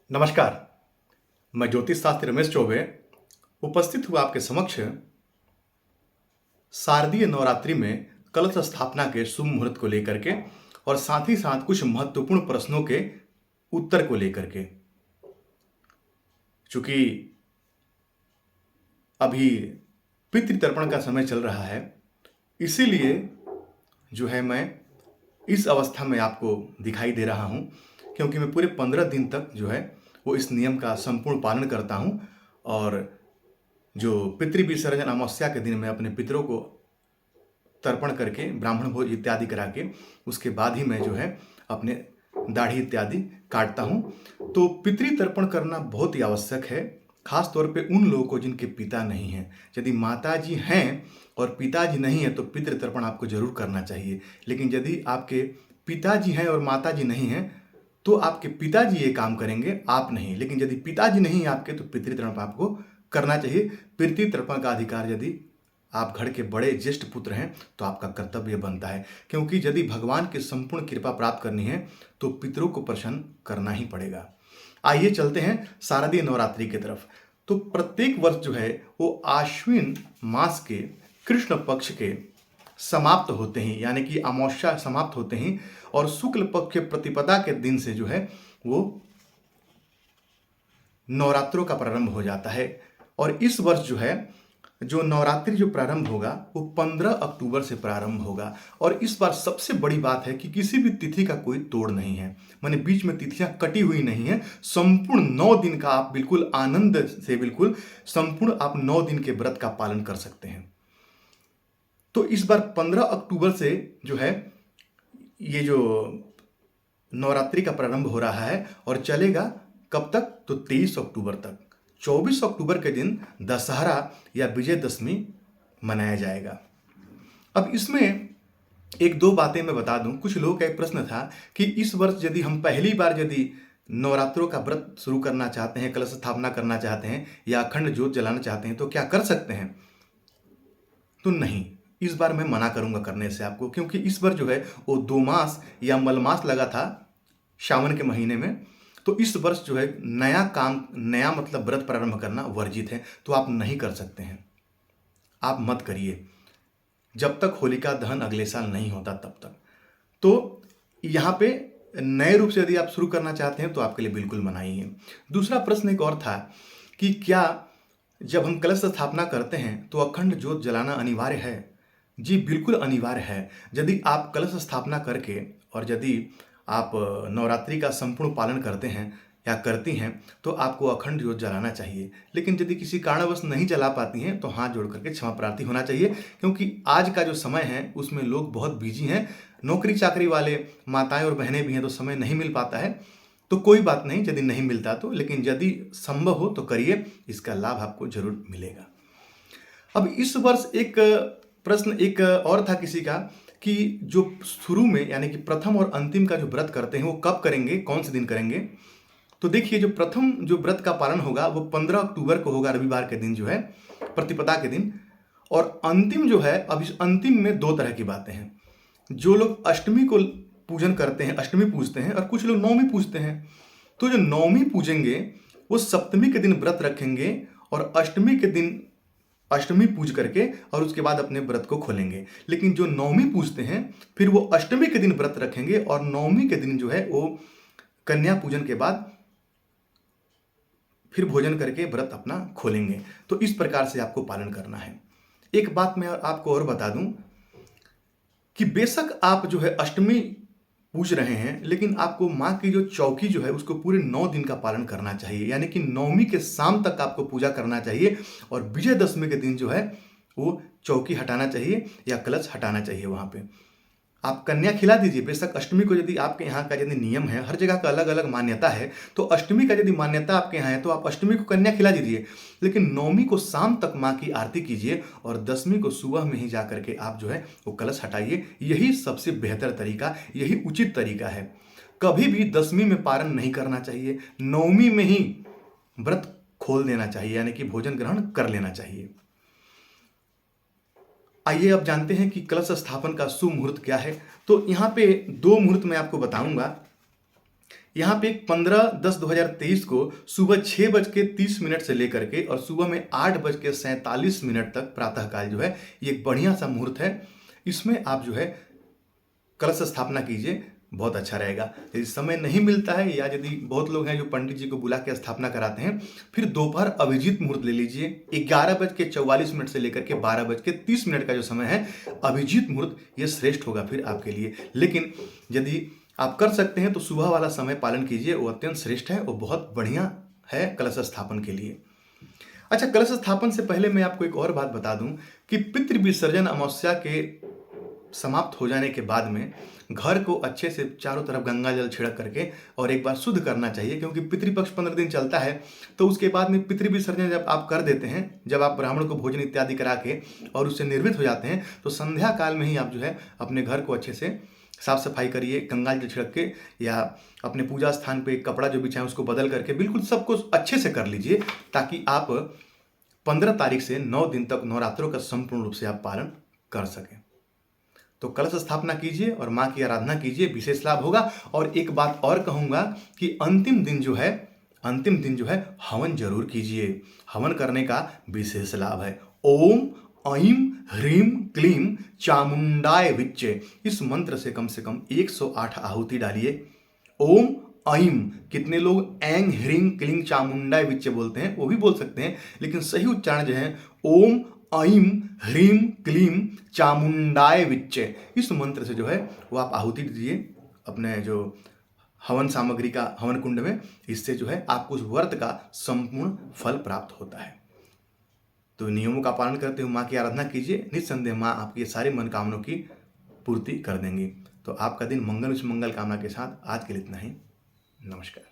नमस्कार। मैं ज्योतिष शास्त्री रमेश चौबे उपस्थित हुआ आपके समक्ष शारदीय नवरात्रि में कलश स्थापना के शुभ मुहूर्त को लेकर के और साथ ही साथ कुछ महत्वपूर्ण प्रश्नों के उत्तर को लेकर के। चूंकि अभी पितृतर्पण का समय चल रहा है, इसीलिए मैं इस अवस्था में आपको दिखाई दे रहा हूं, क्योंकि मैं पूरे 15 दिन तक वो इस नियम का संपूर्ण पालन करता हूं। और जो पितृ विसर्जन अमावस्या के दिन मैं अपने पितरों को तर्पण करके ब्राह्मण भोज इत्यादि करा के उसके बाद ही मैं अपने दाढ़ी इत्यादि काटता हूं। तो पितृ तर्पण करना बहुत ही आवश्यक है, खास तौर पे उन लोगों को जिनके पिता नहीं हैं। यदि माताजी हैं और पिताजी नहीं है तो पितृ तर्पण आपको जरूर करना चाहिए। लेकिन यदि आपके पिताजी हैं और माताजी नहीं हैं तो आपके पिताजी ये काम करेंगे, आप नहीं। लेकिन यदि पिताजी नहीं है आपके तो पितृ तर्पण आपको करना चाहिए। पितृ तर्पण का अधिकार यदि आप घर के बड़े ज्येष्ठ पुत्र हैं तो आपका कर्तव्य बनता है, क्योंकि यदि भगवान की संपूर्ण कृपा प्राप्त करनी है तो पितरों को प्रसन्न करना ही पड़ेगा। आइए चलते हैं शारदीय नवरात्रि की तरफ। तो प्रत्येक वर्ष वो आश्विन मास के कृष्ण पक्ष के समाप्त होते हैं, यानी कि अमावस्या समाप्त होते हैं और शुक्ल पक्ष के प्रतिपदा के दिन से वो नवरात्रों का प्रारंभ हो जाता है। और इस वर्ष जो नवरात्रि जो प्रारंभ होगा वो 15 अक्टूबर से प्रारंभ होगा। और इस बार सबसे बड़ी बात है कि किसी भी तिथि का कोई तोड़ नहीं है, माने बीच में तिथियां कटी हुई नहीं है। संपूर्ण 9 दिन का आप बिल्कुल आनंद से बिल्कुल संपूर्ण आप 9 दिन के व्रत का पालन कर सकते हैं। तो इस बार 15 अक्टूबर से ये जो नवरात्रि का प्रारंभ हो रहा है और चलेगा कब तक, तो 23 अक्टूबर तक। 24 अक्टूबर के दिन दशहरा या विजयदशमी मनाया जाएगा। अब इसमें एक दो बातें मैं बता दूं। कुछ लोगों का एक प्रश्न था कि इस वर्ष यदि हम पहली बार यदि नवरात्रों का व्रत शुरू करना चाहते हैं, कलश स्थापना करना चाहते हैं या अखंड ज्योत जलाना चाहते हैं तो क्या कर सकते हैं? तो नहीं, इस बार मैं मना करूंगा करने से आपको, क्योंकि इस बार वो 2 मास या मलमास लगा था सावन के महीने में। तो इस वर्ष नया काम, नया मतलब व्रत प्रारंभ करना वर्जित है, तो आप नहीं कर सकते हैं। आप मत करिए जब तक होलिका दहन अगले साल नहीं होता तब तक। तो यहाँ पे नए रूप से यदि आप शुरू करना चाहते हैं तो आपके लिए बिल्कुल मना ही है। दूसरा प्रश्न एक और था कि क्या जब हम कलश स्थापना करते हैं तो अखंड ज्योत जलाना अनिवार्य है? जी बिल्कुल अनिवार्य है। यदि आप कलश स्थापना करके और यदि आप नवरात्रि का संपूर्ण पालन करते हैं या करती हैं तो आपको अखंड ज्योत जलाना चाहिए। लेकिन यदि किसी कारणवश नहीं जला पाती हैं तो हाथ जोड़ करके क्षमा प्रार्थी होना चाहिए, क्योंकि आज का जो समय है उसमें लोग बहुत बिजी हैं, नौकरी चाकरी वाले माताएं और बहनें भी हैं, तो समय नहीं मिल पाता है। तो कोई बात नहीं, यदि नहीं मिलता तो, लेकिन यदि संभव हो तो करिए, इसका लाभ आपको जरूर मिलेगा। अब इस वर्ष एक प्रश्न एक और था किसी का कि जो शुरू में यानी कि प्रथम और अंतिम का जो व्रत करते हैं वो कब करेंगे, कौन से दिन करेंगे? तो देखिए, जो प्रथम जो व्रत का पालन होगा वो 15 अक्टूबर को होगा, रविवार के दिन प्रतिपदा के दिन। और अंतिम अब इस अंतिम में 2 तरह की बातें हैं। जो लोग अष्टमी को पूजन करते हैं, अष्टमी पूजते हैं, और कुछ लोग नवमी पूजते हैं। तो जो नवमी पूजेंगे वो सप्तमी के दिन व्रत रखेंगे और अष्टमी के दिन अष्टमी पूज करके और उसके बाद अपने व्रत को खोलेंगे। लेकिन जो नवमी पूजते हैं फिर वो अष्टमी के दिन व्रत रखेंगे और नवमी के दिन वो कन्या पूजन के बाद फिर भोजन करके व्रत अपना खोलेंगे। तो इस प्रकार से आपको पालन करना है। एक बात मैं आपको और बता दूं कि बेशक आप अष्टमी पूज रहे हैं, लेकिन आपको माँ की जो चौकी उसको पूरे 9 दिन का पालन करना चाहिए, यानी कि नवमी के शाम तक आपको पूजा करना चाहिए। और विजयदशमी के दिन वो चौकी हटाना चाहिए या कलश हटाना चाहिए। वहाँ पे आप कन्या खिला दीजिए। बेशक अष्टमी को यदि आपके यहाँ का यदि नियम है, हर जगह का अलग अलग मान्यता है, तो अष्टमी का यदि मान्यता आपके यहाँ है तो आप अष्टमी को कन्या खिला दीजिए। लेकिन नवमी को शाम तक माँ की आरती कीजिए और दसवीं को सुबह में ही जा करके आप वो कलश हटाइए। यही सबसे बेहतर तरीका, यही उचित तरीका है। कभी भी दसवीं में पारण नहीं करना चाहिए, नवमी में ही व्रत खोल देना चाहिए, यानी कि भोजन ग्रहण कर लेना चाहिए। आइए अब जानते हैं कि कलश स्थापन का शुभ मुहूर्त क्या है। तो यहाँ पे 2 मुहूर्त मैं आपको बताऊंगा। यहाँ पे 15/10/2023 को सुबह 6:30 से लेकर के और सुबह में 8:47 तक प्रातःकाल जो है ये एक बढ़िया सा मुहूर्त है। इसमें आप जो है कलश स्थापना कीजिए, बहुत अच्छा रहेगा। यदि समय नहीं मिलता है या यदि बहुत लोग हैं जो पंडित जी को बुला के स्थापना कराते हैं, फिर दोपहर अभिजीत मुहूर्त ले लीजिए। 11:44 से लेकर के 12:30 का जो समय है अभिजीत मुहूर्त, ये श्रेष्ठ होगा फिर आपके लिए। लेकिन यदि आप कर सकते हैं तो सुबह वाला समय पालन कीजिए, वो अत्यंत श्रेष्ठ है, वो बहुत बढ़िया है कलश स्थापन के लिए। अच्छा, कलश स्थापन से पहले मैं आपको एक और बात बता दूं कि पितृ विसर्जन अमावस्या के समाप्त हो जाने के बाद में घर को अच्छे से चारों तरफ गंगा जल छिड़क करके और एक बार शुद्ध करना चाहिए, क्योंकि पितृपक्ष 15 दिन चलता है। तो उसके बाद में पितृ विसर्जन जब आप कर देते हैं, जब आप ब्राह्मण को भोजन इत्यादि करा के और उससे निर्वृत्त हो जाते हैं, तो संध्या काल में ही आप जो है अपने घर को अच्छे से साफ सफाई करिए, गंगा जल छिड़क के, या अपने पूजा स्थान पे कपड़ा जो बिछाएं उसको बदल करके बिल्कुल सब कुछ अच्छे से कर लीजिए, ताकि आप 15 तारीख से 9 दिन तक नवरात्रों का संपूर्ण रूप से आप पालन कर सकें। तो कलश स्थापना कीजिए और माँ की आराधना कीजिए, विशेष लाभ होगा। और एक बात और कहूँगा कि अंतिम दिन जो है हवन जरूर कीजिए। हवन करने का विशेष लाभ है। ओम ऐं ह्रीं क्लीं चामुंडाय विच्चे, इस मंत्र से कम 108 आहुति डालिए। ओम ऐं, कितने लोग ऐं ह्रीं क्लीं चामुंडाय विच्चे बोलते हैं, वो भी बोल सकते हैं, लेकिन सही उच्चारण जो है ओम ऐं ह्रीं क्लीं चामुंडाय विच्चे, इस मंत्र से जो है वो आप आहुति दीजिए अपने जो हवन सामग्री का हवन कुंड में। इससे जो है आपको उस व्रत का संपूर्ण फल प्राप्त होता है। तो नियमों का पालन करते हुए माँ की आराधना कीजिए, निस्संदेह माँ आपकी सारी मनोकामनाओं की पूर्ति कर देंगी। तो आपका दिन मंगल कामना के साथ। आज के लिए इतना ही। नमस्कार।